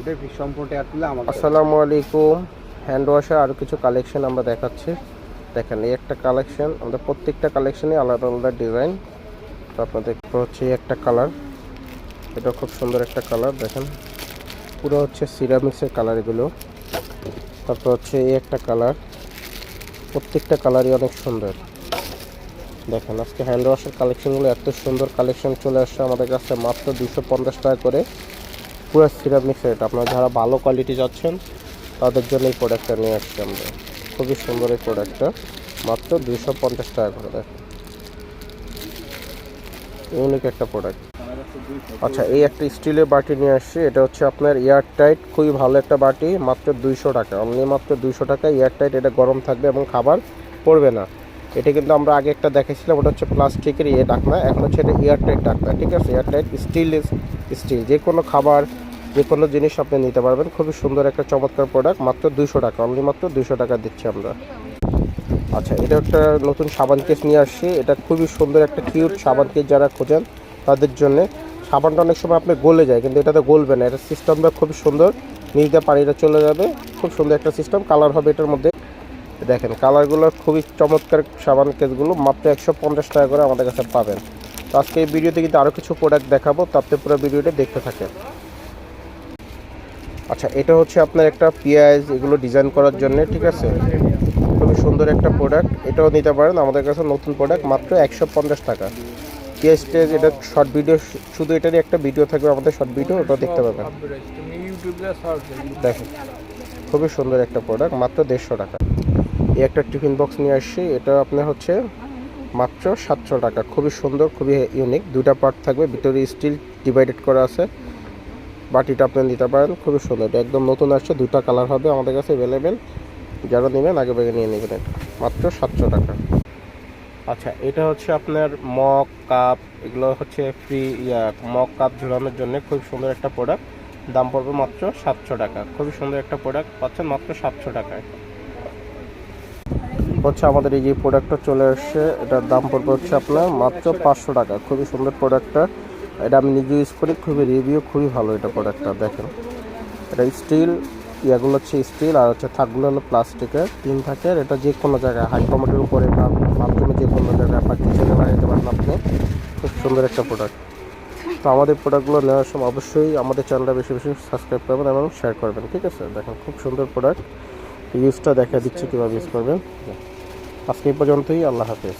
সম্পর্কে ফিশ সম্পর্কে আসলে আমাকে আসসালামু আলাইকুম। হ্যান্ড ওয়াশের আরও কিছু কালেকশন আমরা দেখাচ্ছি। দেখেন এই একটা কালেকশন, আমাদের প্রত্যেকটা কালেকশনে আলাদা আলাদা ডিজাইন। তো আপনাদের হচ্ছে এই একটা কালার, এটা খুব সুন্দর একটা কালার। দেখেন পুরো হচ্ছে সিরামিক্সের কালার এগুলো। তারপর হচ্ছে এই একটা কালার, প্রত্যেকটা কালারই অনেক সুন্দর। দেখেন আজকে হ্যান্ড ওয়াশের কালেকশনগুলো এত সুন্দর কালেকশন চলে আসছে আমাদের কাছে মাত্র 250 টাকা করে। পুরো সিরামিক সেট। আপনারা যারা ভালো কোয়ালিটি যাচ্ছেন তাদের জন্য এই প্রোডাক্টটা নিয়ে আসছি আমরা। খুবই সুন্দর এই প্রোডাক্টটা, মাত্র 250 টাকা করে। দেখেন ইউনিক একটা প্রোডাক্ট। আচ্ছা, এই একটা স্টিলের বাটি নিয়ে আসছি, এটা হচ্ছে আপনার এয়ার টাইট, খুবই ভালো একটা বাটি, মাত্র 200 টাকা। অনলি মাত্র 200 টাকা এয়ার টাইট। এটা গরম থাকবে এবং খাবার পড়বে না। এটা কিন্তু আমরা আগে একটা দেখেছিলাম, ওটা হচ্ছে প্লাস্টিকের ঢাকনা, এখন হচ্ছে এটা এয়ার টাইট ঢাকনা। ঠিক আছে, এয়ার টাইট স্টিল যে কোনো খাবার যে কোনো জিনিস আপনি নিতে পারবেন। খুবই সুন্দর একটা চমৎকার প্রোডাক্ট, মাত্র 200 টাকা। অনলি মাত্র 200 টাকা দিচ্ছি আমরা। আচ্ছা, এটা একটা নতুন সাবান কেস নিয়ে আসছি, এটা খুবই সুন্দর একটা কিউট সাবান কেস। যারা খোঁজেন তাদের জন্য। সাবানটা অনেক সময় আপনি গলে যায়, কিন্তু এটাতে গলবে না। এটা সিস্টেমটা খুবই সুন্দর, নিচ দিয়ে পানিটা চলে যাবে। খুব সুন্দর একটা সিস্টেম। কালার হবে এটার মধ্যে, দেখেন কালারগুলো খুবই চমৎকার। সাবান কেসগুলো মাত্র 150 টাকা করে আমাদের কাছে পাবেন। তো আজকে এই ভিডিওতে কিন্তু আরও কিছু প্রোডাক্ট দেখাবো, তো আপনি পুরো ভিডিওটা দেখতে থাকেন। আচ্ছা, এটা হচ্ছে আপনার একটা পেঁয়াজ এগুলো ডিজাইন করার জন্য। ঠিক আছে, খুবই সুন্দর একটা প্রোডাক্ট, এটাও নিতে পারেন আমাদের কাছে। নতুন প্রোডাক্ট, মাত্র 150 টাকা। পেঁয়াজ টেজ, এটা শর্ট ভিডিও, শুধু এটারই একটা ভিডিও থাকবে আমাদের, শর্ট ভিডিও, ওটাও দেখতে পাবেন। দেখেন খুবই সুন্দর একটা প্রোডাক্ট, মাত্র 150 টাকা। এই একটা টিফিন বক্স নিয়ে আসছি, এটা আপনার হচ্ছে মাত্র 700 টাকা। খুবই সুন্দর, খুবই ইউনিক। দুটা পার্ট থাকবে, ভিতরে স্টিল ডিভাইডেড করা আছে। বাটিটা আপনি নিতে পারেন, খুবই সুন্দর। এটা একদম নতুন আসছে, দুটা কালার হবে আমাদের কাছে অ্যাভেলেবেল। যারা নেবেন আগে ভাগে নিয়ে নেবেন। এটা মাত্র 700 টাকা। আচ্ছা, এটা হচ্ছে আপনার মগ কাপ, এগুলো হচ্ছে ফ্রি মগ কাপ ঝুলানোর জন্য। খুব সুন্দর একটা প্রোডাক্ট, দাম পড়বে মাত্র 700 টাকা। খুবই সুন্দর একটা প্রোডাক্ট পাচ্ছেন মাত্র 700 টাকায়। হচ্ছে আমাদের এই যে প্রোডাক্টটা চলে আসছে, এটার দাম পড়বে হচ্ছে আপনার মাত্র 500 টাকা। খুবই সুন্দর প্রোডাক্টটা, এটা আমি নিজে ইউজ করি, খুবই রিভিউ খুবই ভালো এটা প্রোডাক্টটা। দেখেন এটা স্টিল, ইয়াগুলো হচ্ছে স্টিল, আর হচ্ছে থাকগুলো হলো প্লাস্টিকের, টিন থাকে। এটা যে কোনো জায়গায় হাই কমোডের উপরে বা বাথরুমে যে কোনো জায়গায় বা কিচেনে লাগাতে পারেন আপনি। খুব সুন্দর একটা প্রোডাক্ট। তো আমাদের প্রোডাক্টগুলো নেওয়ার সময় অবশ্যই আমাদের চ্যানেলটা বেশি বেশি সাবস্ক্রাইব করবেন এবং শেয়ার করবেন। ঠিক আছে, দেখেন খুব সুন্দর প্রোডাক্ট, ইউজটা দেখা দিচ্ছি কীভাবে ইউজ করবেন। আজকে এই পর্যন্তই, আল্লাহ হাফেজ।